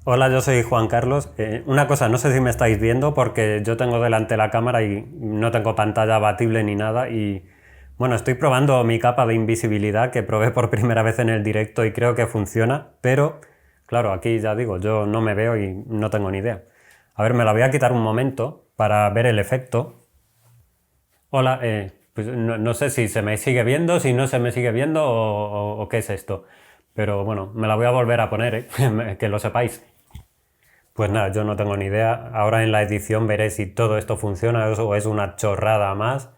Hola, yo soy Juan Carlos. Una cosa, no sé si me estáis viendo porque yo tengo delante la cámara y no tengo pantalla abatible ni nada y bueno, estoy probando mi capa de invisibilidad que probé por primera vez en el directo y creo que funciona, pero claro, aquí ya digo, yo no me veo y no tengo ni idea. A ver, me la voy a quitar un momento para ver el efecto. Hola, pues no sé si se me sigue viendo, si no se me sigue viendo o qué es esto, pero bueno, me la voy a volver a poner, que lo sepáis. Pues nada, yo no tengo ni idea. Ahora en la edición veré si todo esto funciona o es una chorrada más.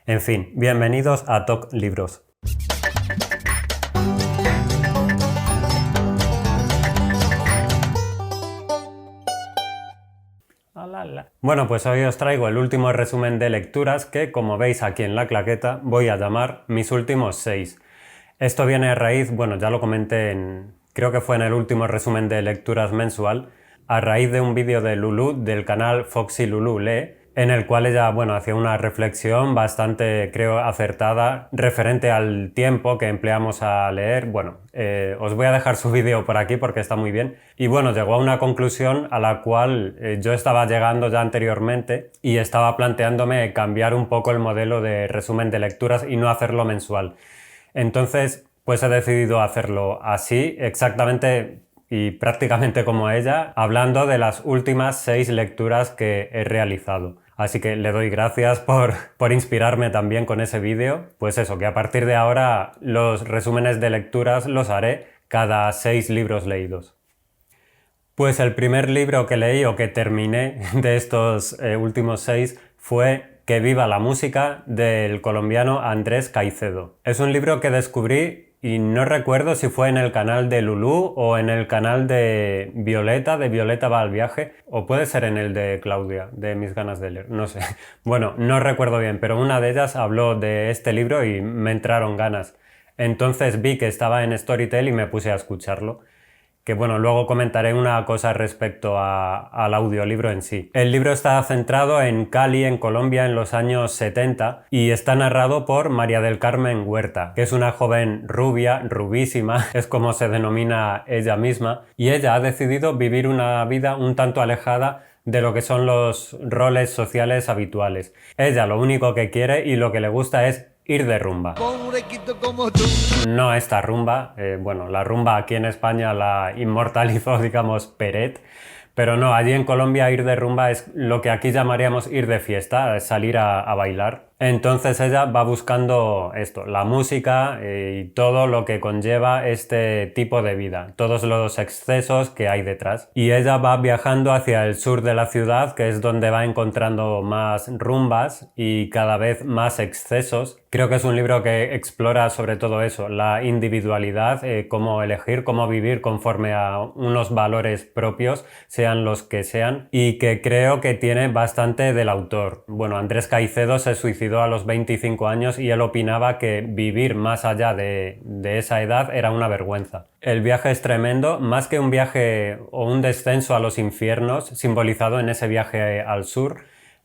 En fin, bienvenidos a Talk Libros. Bueno, pues hoy os traigo el último resumen de lecturas que, como veis aquí en la claqueta, voy a llamar mis últimos 6. Esto viene a raíz, bueno, ya lo comenté creo que fue en el último resumen de lecturas mensual, a raíz de un vídeo de Lulu del canal Foxy Lulu Lee, en el cual ella, bueno, hacía una reflexión bastante, creo, acertada referente al tiempo que empleamos a leer. Bueno, os voy a dejar su vídeo por aquí porque está muy bien. Y bueno, llegó a una conclusión a la cual yo estaba llegando ya anteriormente y estaba planteándome cambiar un poco el modelo de resumen de lecturas y no hacerlo mensual. Entonces, pues he decidido hacerlo así, exactamente y prácticamente como ella, hablando de las últimas 6 lecturas que he realizado. Así que le doy gracias por inspirarme también con ese vídeo. Pues eso, que a partir de ahora los resúmenes de lecturas los haré cada 6 libros leídos. Pues el primer libro que leí o que terminé de estos últimos 6 fue Que viva la música del colombiano Andrés Caicedo. Es un libro que descubrí y no recuerdo si fue en el canal de Lulú o en el canal de Violeta va al viaje, o puede ser en el de Claudia, de Mis ganas de leer, no sé. Bueno, no recuerdo bien, pero una de ellas habló de este libro y me entraron ganas. Entonces vi que estaba en Storytel y me puse a escucharlo. Que bueno, luego comentaré una cosa respecto al audiolibro en sí. El libro está centrado en Cali, en Colombia, en los años 70 y está narrado por María del Carmen Huerta, que es una joven rubia, rubísima, es como se denomina ella misma, y ella ha decidido vivir una vida un tanto alejada de lo que son los roles sociales habituales. Ella lo único que quiere y lo que le gusta es ir de rumba. Como tú. No esta rumba, bueno, la rumba aquí en España la inmortalizó, digamos, Peret, pero no, allí en Colombia ir de rumba es lo que aquí llamaríamos ir de fiesta, es salir a bailar. Entonces ella va buscando esto, la música y todo lo que conlleva este tipo de vida, todos los excesos que hay detrás. Y ella va viajando hacia el sur de la ciudad, que es donde va encontrando más rumbas y cada vez más excesos. Creo que es un libro que explora sobre todo eso, la individualidad, cómo elegir, cómo vivir conforme a unos valores propios, sean los que sean, y que creo que tiene bastante del autor. Bueno, Andrés Caicedo se suicidó a los 25 años y él opinaba que vivir más allá de esa edad era una vergüenza. El viaje es tremendo, más que un viaje o un descenso a los infiernos, simbolizado en ese viaje al sur.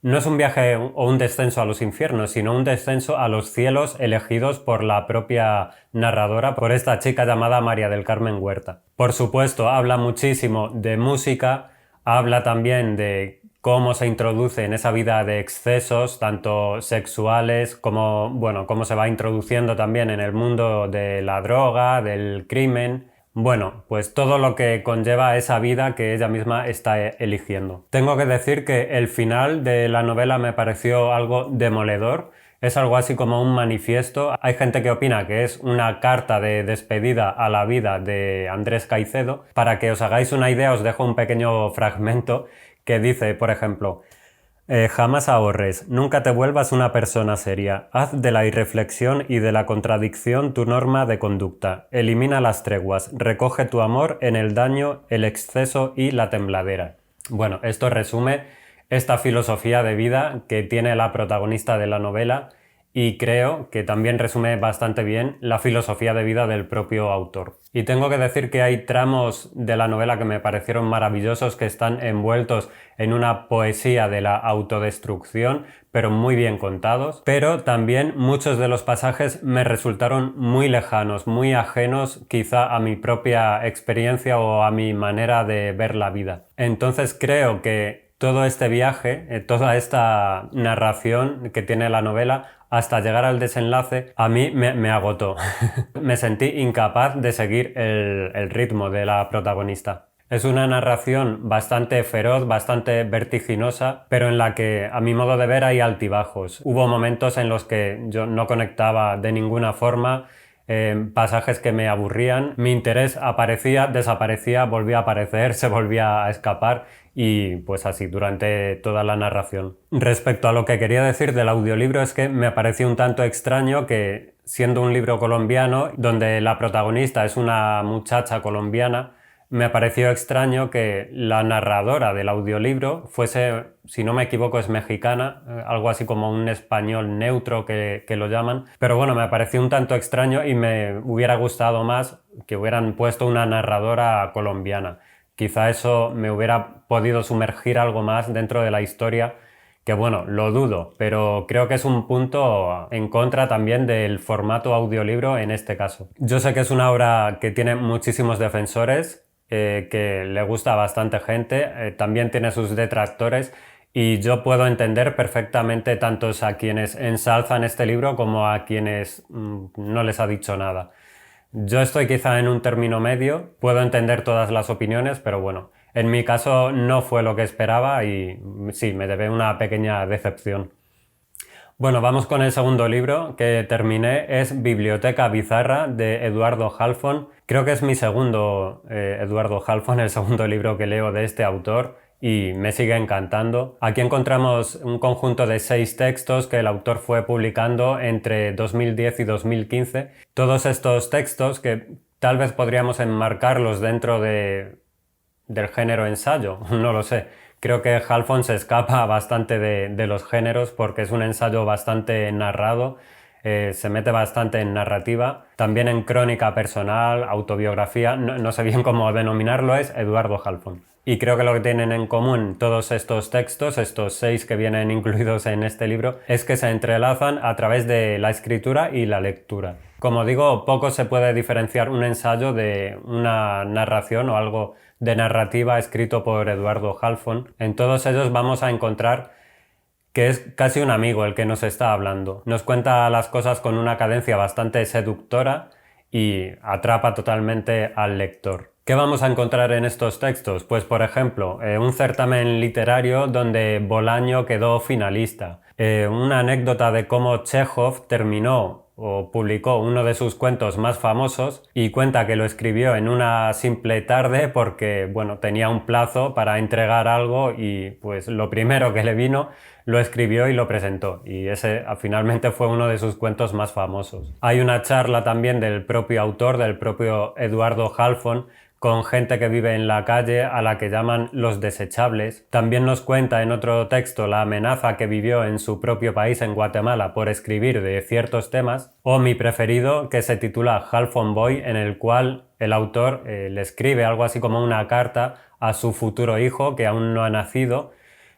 No es un viaje o un descenso a los infiernos, sino un descenso a los cielos elegidos por la propia narradora, por esta chica llamada María del Carmen Huerta. Por supuesto, habla muchísimo de música, habla también de cómo se introduce en esa vida de excesos, tanto sexuales como, bueno, cómo se va introduciendo también en el mundo de la droga, del crimen. Bueno, pues todo lo que conlleva esa vida que ella misma está eligiendo. Tengo que decir que el final de la novela me pareció algo demoledor. Es algo así como un manifiesto. Hay gente que opina que es una carta de despedida a la vida de Andrés Caicedo. Para que os hagáis una idea, os dejo un pequeño fragmento que dice, por ejemplo, jamás ahorres, nunca te vuelvas una persona seria. Haz de la irreflexión y de la contradicción tu norma de conducta. Elimina las treguas. Recoge tu amor en el daño, el exceso y la tembladera. Bueno, esto resume esta filosofía de vida que tiene la protagonista de la novela y creo que también resume bastante bien la filosofía de vida del propio autor. Y tengo que decir que hay tramos de la novela que me parecieron maravillosos, que están envueltos en una poesía de la autodestrucción, pero muy bien contados. Pero también muchos de los pasajes me resultaron muy lejanos, muy ajenos quizá a mi propia experiencia o a mi manera de ver la vida. Entonces creo que todo este viaje, toda esta narración que tiene la novela, hasta llegar al desenlace, a mí me agotó. Me sentí incapaz de seguir el ritmo de la protagonista. Es una narración bastante feroz, bastante vertiginosa, pero en la que, a mi modo de ver, hay altibajos. Hubo momentos en los que yo no conectaba de ninguna forma, pasajes que me aburrían, mi interés aparecía, desaparecía, volvía a aparecer, se volvía a escapar y pues así durante toda la narración. Respecto a lo que quería decir del audiolibro es que me pareció un tanto extraño que, siendo un libro colombiano donde la protagonista es una muchacha colombiana, me pareció extraño que la narradora del audiolibro fuese, si no me equivoco, es mexicana, algo así como un español neutro que lo llaman. Pero bueno, me pareció un tanto extraño y me hubiera gustado más que hubieran puesto una narradora colombiana. Quizá eso me hubiera podido sumergir algo más dentro de la historia, que bueno, lo dudo, pero creo que es un punto en contra también del formato audiolibro en este caso. Yo sé que es una obra que tiene muchísimos defensores, que le gusta a bastante gente, también tiene sus detractores y yo puedo entender perfectamente tantos a quienes ensalzan este libro como a quienes no les ha dicho nada. Yo estoy quizá en un término medio, puedo entender todas las opiniones, pero bueno, en mi caso no fue lo que esperaba y sí, me debe una pequeña decepción. Bueno, vamos con el segundo libro que terminé, es Biblioteca Bizarra de Eduardo Halfon. Creo que es mi segundo Eduardo Halfon, el segundo libro que leo de este autor y me sigue encantando. Aquí encontramos un conjunto de 6 textos que el autor fue publicando entre 2010 y 2015. Todos estos textos que tal vez podríamos enmarcarlos dentro del género ensayo, no lo sé. Creo que Halfon se escapa bastante de los géneros porque es un ensayo bastante narrado, se mete bastante en narrativa, también en crónica personal, autobiografía, no sé bien cómo denominarlo, es Eduardo Halfon. Y creo que lo que tienen en común todos estos textos, estos 6 que vienen incluidos en este libro, es que se entrelazan a través de la escritura y la lectura. Como digo, poco se puede diferenciar un ensayo de una narración o algo de narrativa escrito por Eduardo Halfon. En todos ellos vamos a encontrar que es casi un amigo el que nos está hablando. Nos cuenta las cosas con una cadencia bastante seductora y atrapa totalmente al lector. ¿Qué vamos a encontrar en estos textos? Pues por ejemplo, un certamen literario donde Bolaño quedó finalista, una anécdota de cómo Chekhov terminó o publicó uno de sus cuentos más famosos y cuenta que lo escribió en una simple tarde porque, bueno, tenía un plazo para entregar algo y pues lo primero que le vino lo escribió y lo presentó y ese finalmente fue uno de sus cuentos más famosos. Hay una charla también del propio autor, del propio Eduardo Halfon, con gente que vive en la calle a la que llaman los desechables. También nos cuenta en otro texto la amenaza que vivió en su propio país, en Guatemala, por escribir de ciertos temas, o mi preferido, que se titula Halfon Boy, en el cual el autor le escribe algo así como una carta a su futuro hijo que aún no ha nacido,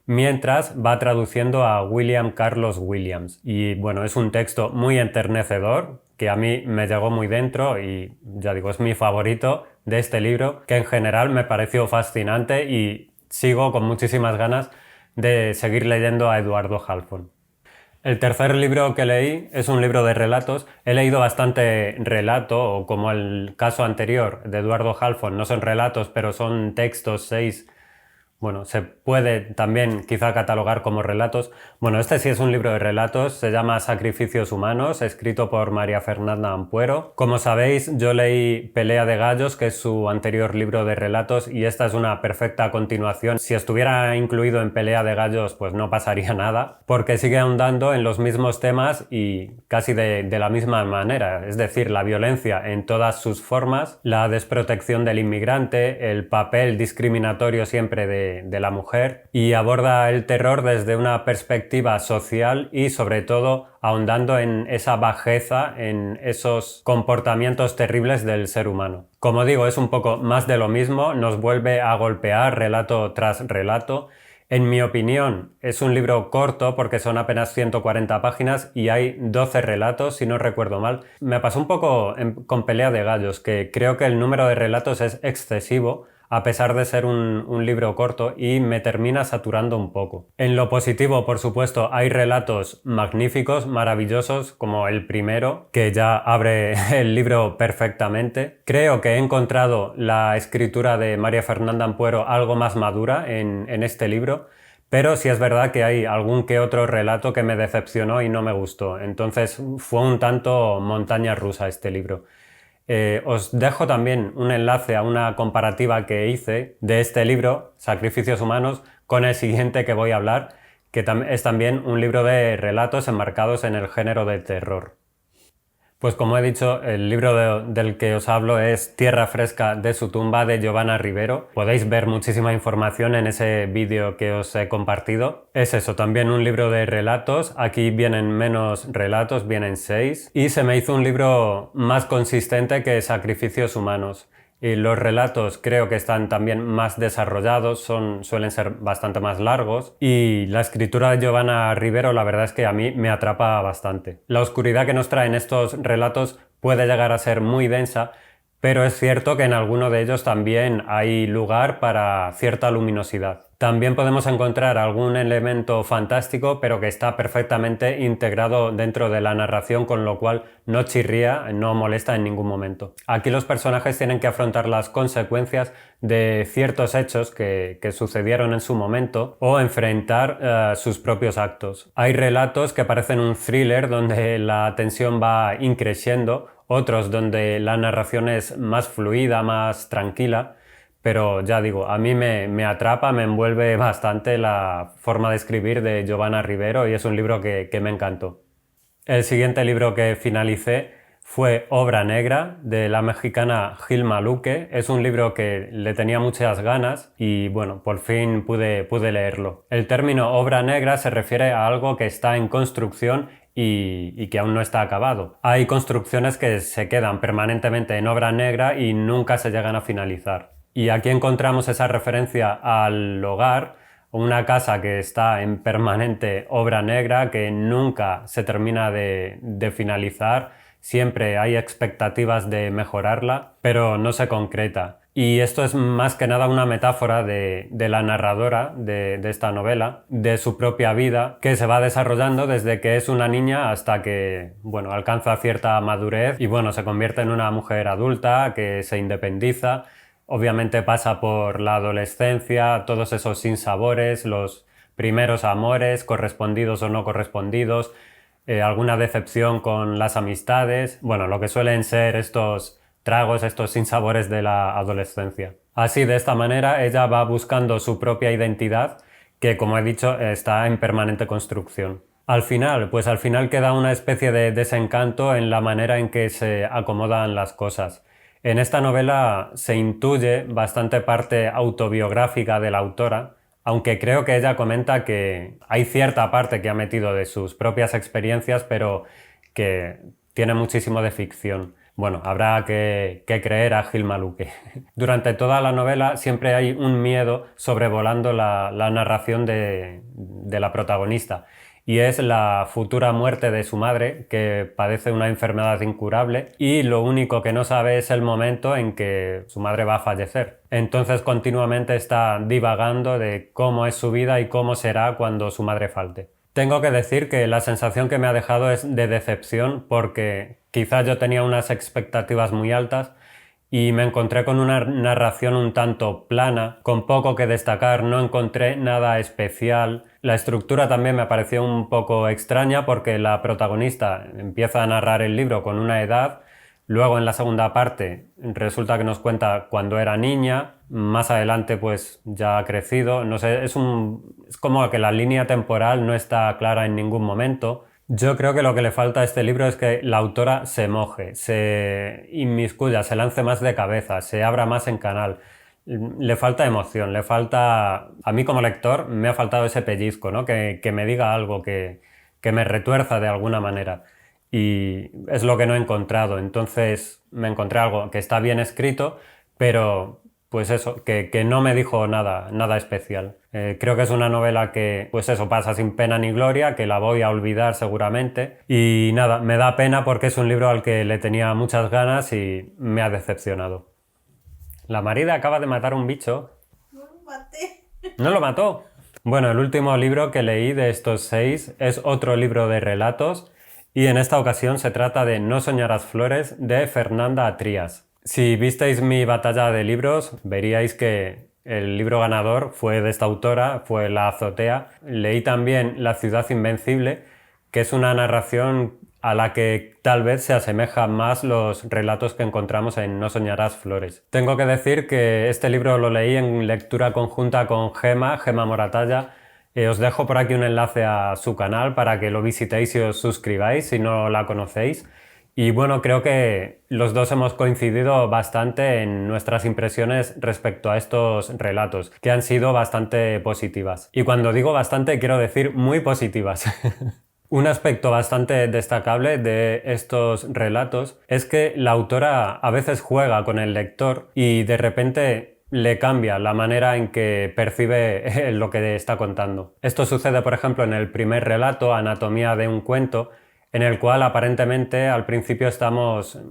mientras va traduciendo a William Carlos Williams. Y bueno, es un texto muy enternecedor, que a mí me llegó muy dentro y ya digo, es mi favorito de este libro, que en general me pareció fascinante y sigo con muchísimas ganas de seguir leyendo a Eduardo Halfon. El tercer libro que leí es un libro de relatos. He leído bastante relato, o como el caso anterior de Eduardo Halfon, no son relatos, pero son textos, 6. Bueno, se puede también quizá catalogar como relatos. Bueno, este sí es un libro de relatos, se llama Sacrificios Humanos, escrito por María Fernanda Ampuero. Como sabéis, yo leí Pelea de Gallos, que es su anterior libro de relatos, y esta es una perfecta continuación. Si estuviera incluido en Pelea de Gallos, pues no pasaría nada, porque sigue ahondando en los mismos temas y casi de la misma manera, es decir, la violencia en todas sus formas, la desprotección del inmigrante, el papel discriminatorio siempre de de la mujer y aborda el terror desde una perspectiva social y sobre todo ahondando en esa bajeza, en esos comportamientos terribles del ser humano. Como digo, es un poco más de lo mismo, nos vuelve a golpear relato tras relato. En mi opinión, es un libro corto porque son apenas 140 páginas y hay 12 relatos, si no recuerdo mal. Me pasó un poco con Pelea de Gallos, que creo que el número de relatos es excesivo, a pesar de ser un libro corto, y me termina saturando un poco. En lo positivo, por supuesto, hay relatos magníficos, maravillosos, como el primero, que ya abre el libro perfectamente. Creo que he encontrado la escritura de María Fernanda Ampuero algo más madura en este libro, pero sí es verdad que hay algún que otro relato que me decepcionó y no me gustó. Entonces fue un tanto montaña rusa este libro. Os dejo también un enlace a una comparativa que hice de este libro, Sacrificios Humanos, con el siguiente que voy a hablar, que es también un libro de relatos enmarcados en el género de terror. Pues como he dicho, el libro del que os hablo es Tierra Fresca de su tumba, de Giovanna Rivero. Podéis ver muchísima información en ese vídeo que os he compartido. Es eso, también un libro de relatos. Aquí vienen menos relatos, vienen 6. Y se me hizo un libro más consistente que Sacrificios Humanos. Y los relatos creo que están también más desarrollados, suelen ser bastante más largos, y la escritura de Giovanna Rivero la verdad es que a mí me atrapa bastante. La oscuridad que nos traen estos relatos puede llegar a ser muy densa, pero es cierto que en alguno de ellos también hay lugar para cierta luminosidad. También podemos encontrar algún elemento fantástico, pero que está perfectamente integrado dentro de la narración, con lo cual no chirría, no molesta en ningún momento. Aquí los personajes tienen que afrontar las consecuencias de ciertos hechos que sucedieron en su momento o enfrentar sus propios actos. Hay relatos que parecen un thriller donde la tensión va increciendo, otros donde la narración es más fluida, más tranquila. Pero ya digo, a mí me atrapa, me envuelve bastante la forma de escribir de Giovanna Rivero y es un libro que me encantó. El siguiente libro que finalicé fue Obra Negra, de la mexicana Gilma Luque. Es un libro que le tenía muchas ganas y bueno, por fin pude leerlo. El término obra negra se refiere a algo que está en construcción y que aún no está acabado. Hay construcciones que se quedan permanentemente en obra negra y nunca se llegan a finalizar. Y aquí encontramos esa referencia al hogar, una casa que está en permanente obra negra, que nunca se termina de finalizar, siempre hay expectativas de mejorarla, pero no se concreta. Y esto es más que nada una metáfora de la narradora de esta novela, de su propia vida, que se va desarrollando desde que es una niña hasta que, bueno, alcanza cierta madurez y, bueno, se convierte en una mujer adulta que se independiza. Obviamente pasa por la adolescencia, todos esos sinsabores, los primeros amores, correspondidos o no correspondidos, alguna decepción con las amistades, bueno, lo que suelen ser estos tragos, estos sinsabores de la adolescencia. Así, de esta manera, ella va buscando su propia identidad, que, como he dicho, está en permanente construcción. Al final queda una especie de desencanto en la manera en que se acomodan las cosas. En esta novela se intuye bastante parte autobiográfica de la autora, aunque creo que ella comenta que hay cierta parte que ha metido de sus propias experiencias, pero que tiene muchísimo de ficción. Bueno, habrá que creer a Gilma Luque. Durante toda la novela siempre hay un miedo sobrevolando la narración de la protagonista, y es la futura muerte de su madre, que padece una enfermedad incurable y lo único que no sabe es el momento en que su madre va a fallecer. Entonces continuamente está divagando de cómo es su vida y cómo será cuando su madre falte. Tengo que decir que la sensación que me ha dejado es de decepción, porque quizás yo tenía unas expectativas muy altas y me encontré con una narración un tanto plana, con poco que destacar, no encontré nada especial. La estructura también me pareció un poco extraña porque la protagonista empieza a narrar el libro con una edad, luego en la segunda parte resulta que nos cuenta cuando era niña, más adelante pues ya ha crecido, no sé, es como que la línea temporal no está clara en ningún momento. Yo creo que lo que le falta a este libro es que la autora se moje, se inmiscuya, se lance más de cabeza, se abra más en canal. le falta emoción, le falta... A mí como lector me ha faltado ese pellizco, ¿no? Que me diga algo, que me retuerza de alguna manera. Y es lo que no he encontrado. Entonces me encontré algo que está bien escrito, pero pues eso, que no me dijo nada, nada especial. Creo que es una novela que, pues eso, pasa sin pena ni gloria, que la voy a olvidar seguramente. Y nada, me da pena porque es un libro al que le tenía muchas ganas y me ha decepcionado. La marida acaba de matar un bicho. No lo maté. ¿No lo mató? Bueno, el último libro que leí de estos 6 es otro libro de relatos y en esta ocasión se trata de No soñarás flores de Fernanda Trías. Si visteis mi batalla de libros, veríais que el libro ganador fue de esta autora, fue La azotea. Leí también La ciudad invencible, que es una narración a la que tal vez se asemejan más los relatos que encontramos en No soñarás flores. Tengo que decir que este libro lo leí en lectura conjunta con Gema Moratalla. Os dejo por aquí un enlace a su canal para que lo visitéis y os suscribáis si no la conocéis. Y bueno, creo que los dos hemos coincidido bastante en nuestras impresiones respecto a estos relatos, que han sido bastante positivas. Y cuando digo bastante, quiero decir muy positivas. Un aspecto bastante destacable de estos relatos es que la autora a veces juega con el lector y de repente le cambia la manera en que percibe lo que está contando. Esto sucede, por ejemplo, en el primer relato, Anatomía de un cuento, en el cual aparentemente al principio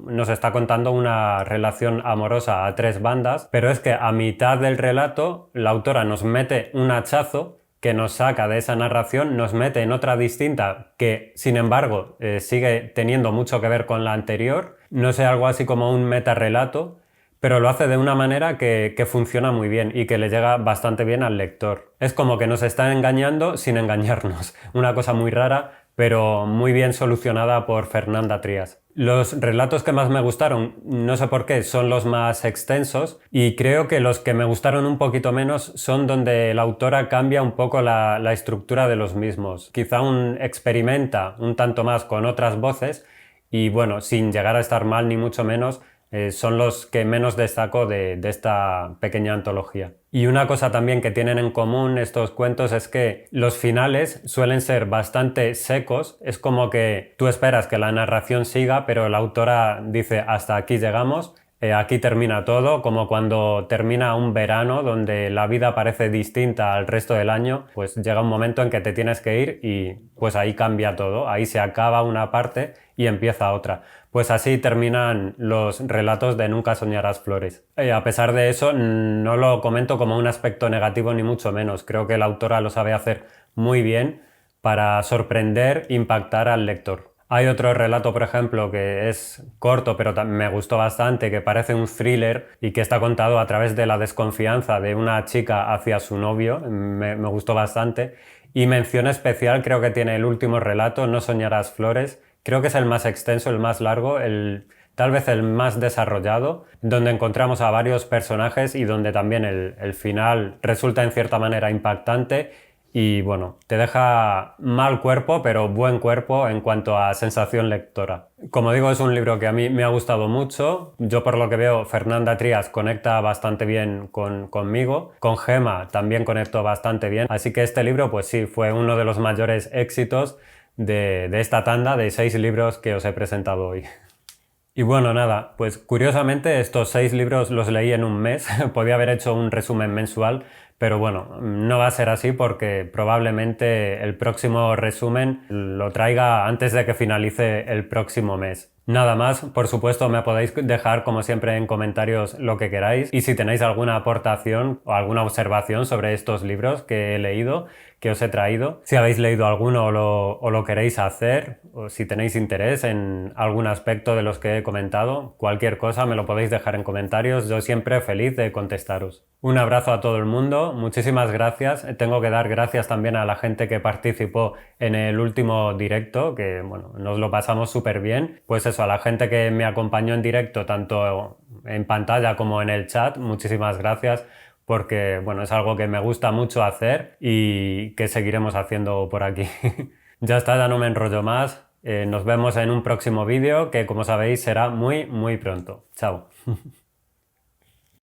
nos está contando una relación amorosa a 3 bandas, pero es que a mitad del relato la autora nos mete un hachazo que nos saca de esa narración, nos mete en otra distinta que, sin embargo, sigue teniendo mucho que ver con la anterior. No sé, algo así como un metarrelato, pero lo hace de una manera que funciona muy bien y que le llega bastante bien al lector. Es como que nos está engañando sin engañarnos. Una cosa muy rara, pero muy bien solucionada por Fernanda Trías. Los relatos que más me gustaron, no sé por qué, son los más extensos y creo que los que me gustaron un poquito menos son donde la autora cambia un poco la estructura de los mismos. Quizá experimenta un tanto más con otras voces y bueno, sin llegar a estar mal ni mucho menos, son los que menos destaco de esta pequeña antología. Y una cosa también que tienen en común estos cuentos es que los finales suelen ser bastante secos. Es como que tú esperas que la narración siga, pero la autora dice hasta aquí llegamos. Aquí termina todo, como cuando termina un verano donde la vida parece distinta al resto del año, pues llega un momento en que te tienes que ir y pues ahí cambia todo, ahí se acaba una parte y empieza otra. Pues así terminan los relatos de Nunca soñarás flores. A pesar de eso, no lo comento como un aspecto negativo ni mucho menos. Creo que la autora lo sabe hacer muy bien para sorprender, impactar al lector. Hay otro relato, por ejemplo, que es corto, pero me gustó bastante, que parece un thriller y que está contado a través de la desconfianza de una chica hacia su novio. Me gustó bastante. Y mención especial creo que tiene el último relato, No soñarás flores. Creo que es el más extenso, el más largo, tal vez el más desarrollado, donde encontramos a varios personajes y donde también el final resulta en cierta manera impactante y bueno, te deja mal cuerpo, pero buen cuerpo en cuanto a sensación lectora. Como digo, es un libro que a mí me ha gustado mucho. Yo por lo que veo, Fernanda Trías conecta bastante bien conmigo. Con Gema también conectó bastante bien. Así que este libro, pues sí, fue uno de los mayores éxitos de esta tanda de 6 libros que os he presentado hoy. Y bueno, nada, pues curiosamente estos 6 libros los leí en un mes. Podía haber hecho un resumen mensual, pero bueno, no va a ser así porque probablemente el próximo resumen lo traiga antes de que finalice el próximo mes. Nada más, por supuesto me podéis dejar como siempre en comentarios lo que queráis y si tenéis alguna aportación o alguna observación sobre estos libros que he leído, que os he traído, si habéis leído alguno o lo queréis hacer o si tenéis interés en algún aspecto de los que he comentado, cualquier cosa me lo podéis dejar en comentarios, yo siempre feliz de contestaros. Un abrazo a todo el mundo, muchísimas gracias. Tengo que dar gracias también a la gente que participó en el último directo, que bueno, nos lo pasamos súper bien. Pues eso, a la gente que me acompañó en directo, tanto en pantalla como en el chat, muchísimas gracias porque bueno, es algo que me gusta mucho hacer y que seguiremos haciendo por aquí. Ya está, ya no me enrollo más. Nos vemos en un próximo vídeo que como sabéis será muy pronto. Chao.